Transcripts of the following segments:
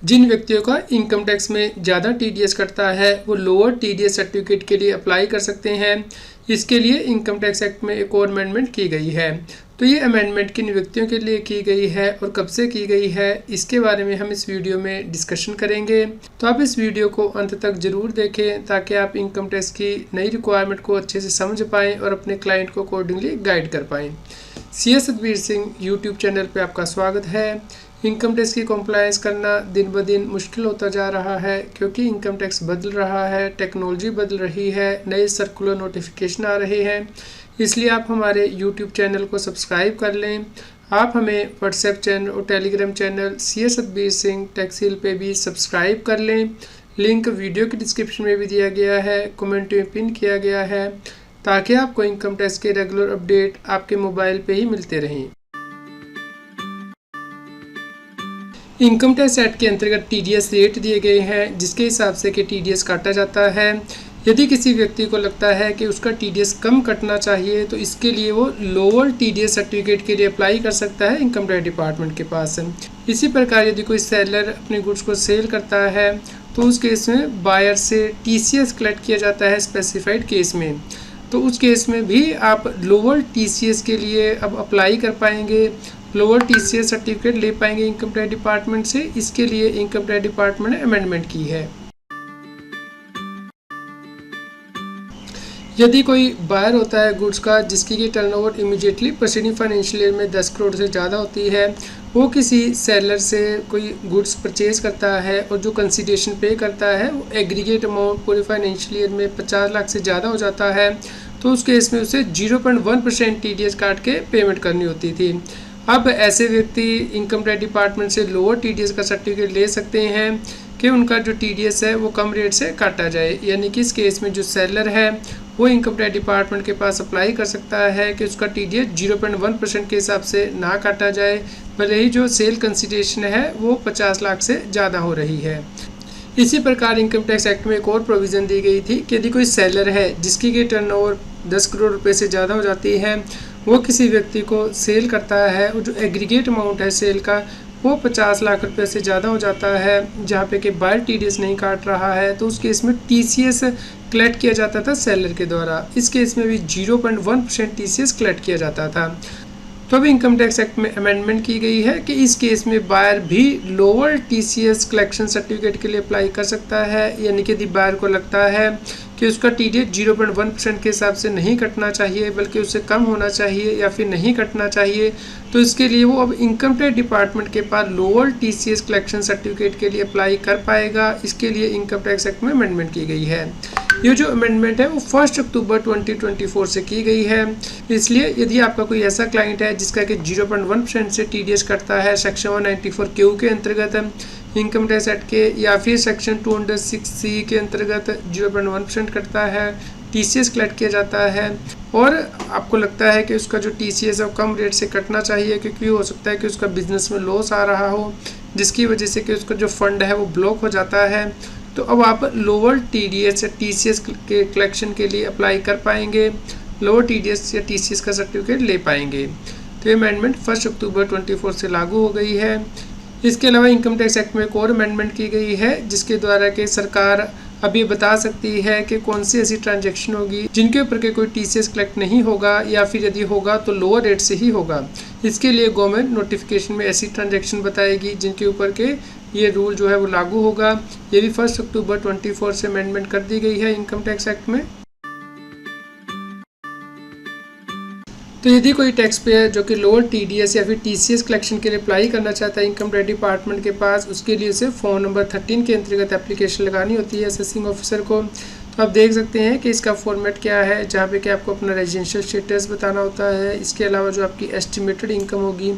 जिन व्यक्तियों का income tax में ज़्यादा टीडीएस कटता है वो लोअर टीडीएस सर्टिफिकेट के लिए अप्लाई कर सकते हैं। इसके लिए इनकम टैक्स एक्ट में एक और अमेंडमेंट की गई है। तो ये अमेंडमेंट किन व्यक्तियों के लिए की गई है और कब से की गई है, इसके बारे में हम इस वीडियो में डिस्कशन करेंगे। तो आप इस वीडियो को अंत तक ज़रूर देखें ताकि आप इनकम टैक्स की नई रिक्वायरमेंट को अच्छे से समझ पाएँ और अपने क्लाइंट को अकॉर्डिंगली गाइड कर पाएँ। CS Satbir Singh YouTube channel पर आपका स्वागत है। इनकम टैक्स की कॉम्प्लायंस करना दिन ब दिन मुश्किल होता जा रहा है क्योंकि इनकम टैक्स बदल रहा है, टेक्नोलॉजी बदल रही है, नए सर्कुलर नोटिफिकेशन आ रहे हैं। इसलिए आप हमारे यूट्यूब चैनल को सब्सक्राइब कर लें। आप हमें व्हाट्सएप चैनल और Telegram channel CS Satbir Singh Taxheal पे भी सब्सक्राइब कर लें। लिंक वीडियो के डिस्क्रिप्शन में भी दिया गया है, कमेंट में पिन किया गया है, ताकि आपको इनकम टैक्स के रेगुलर अपडेट आपके मोबाइल पे ही मिलते रहें। इनकम टैक्स एक्ट के अंतर्गत टीडीएस रेट दिए गए हैं जिसके हिसाब से कि टीडीएस काटा जाता है। यदि किसी व्यक्ति को लगता है कि उसका टीडीएस कम कटना चाहिए तो इसके लिए वो लोअर टीडीएस सर्टिफिकेट के लिए अप्लाई कर सकता है इनकम टैक्स डिपार्टमेंट के पास। इसी प्रकार यदि कोई सेलर अपने गुड्स को सेल करता है तो उस केस में बायर से TCS कलेक्ट किया जाता है स्पेसिफाइड केस में। तो उस केस में भी आप लोअर TCS के लिए अब अप्लाई कर पाएंगे, लोअर TCS सर्टिफिकेट ले पाएंगे इनकम टैक्स डिपार्टमेंट से। इसके लिए इनकम टैक्स डिपार्टमेंट ने अमेंडमेंट की है। यदि कोई बायर होता है गुड्स का जिसकी की turnover immediately preceding financial year में 10 करोड़ से ज़्यादा होती है, वो किसी सेलर से कोई गुड्स परचेज करता है और जो कंसीडरेशन पे करता है वो एग्रीगेट अमाउंट पूरे फाइनेंशियल ईयर में 50 लाख से ज़्यादा हो जाता है, तो उस केस में उसे 0.1% TDS काट के पेमेंट करनी होती थी। अब ऐसे व्यक्ति इनकम टैक्स डिपार्टमेंट से लोअर TDS का सर्टिफिकेट ले सकते हैं कि उनका जो TDS है वो कम रेट से काटा जाए। यानी कि इस केस में जो सेलर है वो इनकम टैक्स डिपार्टमेंट के पास अप्लाई कर सकता है कि उसका TDS 0.1% के हिसाब से ना काटा जाए, भले ही जो सेल कंसिडरेशन है वो 50 लाख से ज़्यादा हो रही है। इसी प्रकार इनकम टैक्स एक्ट में एक और प्रोविज़न दी गई थी कि यदि कोई सेलर है जिसकी की टर्नओवर 10 करोड़ रुपए से ज़्यादा हो जाती है, वो किसी व्यक्ति को सेल करता है और जो एग्रीगेट अमाउंट है सेल का वो 50 लाख रुपए से ज़्यादा हो जाता है, जहाँ पे कि बायर TDS नहीं काट रहा है, तो उस केस में TCS कलेक्ट किया जाता था सेलर के द्वारा। इस केस में भी 0.1% TCS कलेक्ट किया जाता था। तो अब इनकम टैक्स एक्ट में अमेंडमेंट की गई है कि इस केस में बायर भी लोअर TCS कलेक्शन सर्टिफिकेट के लिए अप्लाई कर सकता है। यानी कि यदि बायर को लगता है कि उसका TDS 0.1% के हिसाब से नहीं कटना चाहिए बल्कि उससे कम होना चाहिए या फिर नहीं कटना चाहिए, तो इसके लिए वो अब इनकम टैक्स डिपार्टमेंट के पास लोअर TCS कलेक्शन सर्टिफिकेट के लिए अप्लाई कर पाएगा। इसके लिए इनकम टैक्स एक्ट में अमेंडमेंट की गई है। ये जो अमेंडमेंट है वो 1 अक्टूबर 2024 से की गई है। इसलिए यदि आपका कोई ऐसा क्लाइंट है जिसका कि 0.1% से TDS कटता है सेक्शन 194Q के अंतर्गत इनकम टैक्स एक्ट के, या फिर सेक्शन 206C के अंतर्गत 0.1% कटता है, TCS कलेक्ट किया जाता है, और आपको लगता है कि उसका जो TCS है वो कम रेट से कटना चाहिए क्योंकि हो सकता है कि उसका बिजनेस में लॉस आ रहा हो जिसकी वजह से कि उसका जो फंड है वो ब्लॉक हो जाता है, तो अब आप लोअर TDS या TCS के कलेक्शन के लिए अप्लाई कर पाएंगे, लोअर TDS या TCS का सर्टिफिकेट ले पाएंगे। तो ये अमेंडमेंट 1 अक्टूबर 2024 से लागू हो गई है। इसके अलावा इनकम टैक्स एक्ट में एक और अमेंडमेंट की गई है जिसके द्वारा कि सरकार अब ये बता सकती है कि कौन सी ऐसी ट्रांजैक्शन होगी जिनके ऊपर के कोई TCS कलेक्ट नहीं होगा, या फिर यदि होगा तो लोअर रेट से ही होगा। इसके लिए गवर्नमेंट नोटिफिकेशन में ऐसी ट्रांजैक्शन बताएगी जिनके ऊपर के ये रूल जो है वो लागू होगा। ये भी 1 अक्टूबर 2024 से अमेंडमेंट कर दी गई है इनकम टैक्स एक्ट में। तो यदि कोई टैक्स पेयर जो कि लोअर TDS या फिर TCS कलेक्शन के लिए अप्लाई करना चाहता है इनकम टैक्स डिपार्टमेंट के पास, उसके लिए उसे फॉर्म नंबर 13 के अंतर्गत एप्लीकेशन लगानी होती है असेसिंग ऑफिसर को। तो आप देख सकते हैं कि इसका फॉर्मेट क्या है, जहाँ पे कि आपको अपना रेजिडेंशियल स्टेटस बताना होता है। इसके अलावा जो आपकी एस्टिमेटेड इनकम होगी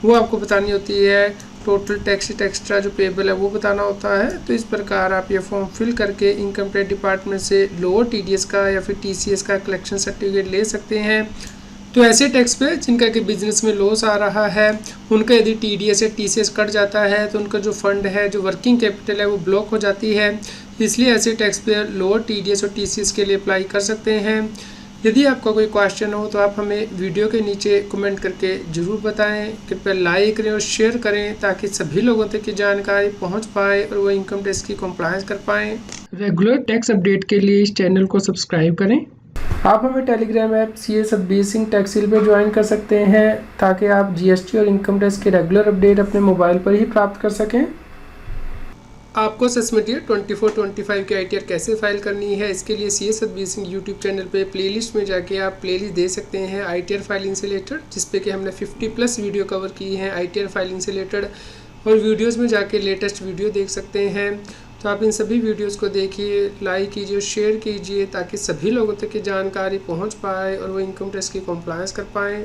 वो आपको बतानी होती है, टोटल टैक्स एक्स्ट्रा जो पेबल है वो बताना होता है। तो इस प्रकार आप ये फॉर्म फिल करके इनकम टैक्स डिपार्टमेंट से लोअर TDS का या फिर TCS का कलेक्शन सर्टिफिकेट ले सकते हैं। तो ऐसे टैक्स पे जिनका कि बिजनेस में लॉस आ रहा है, उनका यदि TDS या TCS कट जाता है तो उनका जो फंड है, जो वर्किंग कैपिटल है वो ब्लॉक हो जाती है। इसलिए ऐसे टैक्स पे लोअर TDS और TCS के लिए अप्लाई कर सकते हैं। यदि आपका कोई क्वेश्चन हो तो आप हमें वीडियो के नीचे कमेंट करके ज़रूर बताएं। कृपया लाइक करें और शेयर करें ताकि सभी लोगों तक ये जानकारी पहुंच पाए और वो इनकम टैक्स की कंप्लायंस कर पाएँ। रेगुलर टैक्स अपडेट के लिए इस चैनल को सब्सक्राइब करें। आप हमें Telegram app CA Satbir Singh Taxheal पे ज्वाइन कर सकते हैं ताकि आप GST और इनकम टैक्स के रेगुलर अपडेट अपने मोबाइल पर ही प्राप्त कर सकें। आपको सेसमेंट ईयर 24-25 की ITR कैसे फाइल करनी है, इसके लिए CA Satbir Singh YouTube channel पे प्लेलिस्ट में जाके आप प्लेलिस्ट दे सकते हैं ITR फाइलिंग से रिलेटेड, जिसपे कि हमने 50+ वीडियो कवर की हैं ITR फाइलिंग से रिलेटेड, और वीडियोस में जाके लेटेस्ट वीडियो देख सकते हैं। तो आप इन सभी वीडियोस को देखिए, लाइक कीजिए और शेयर कीजिए ताकि सभी लोगों तक ये जानकारी पहुंच पाए और वो इनकम टैक्स की कंप्लायंस कर पाएँ।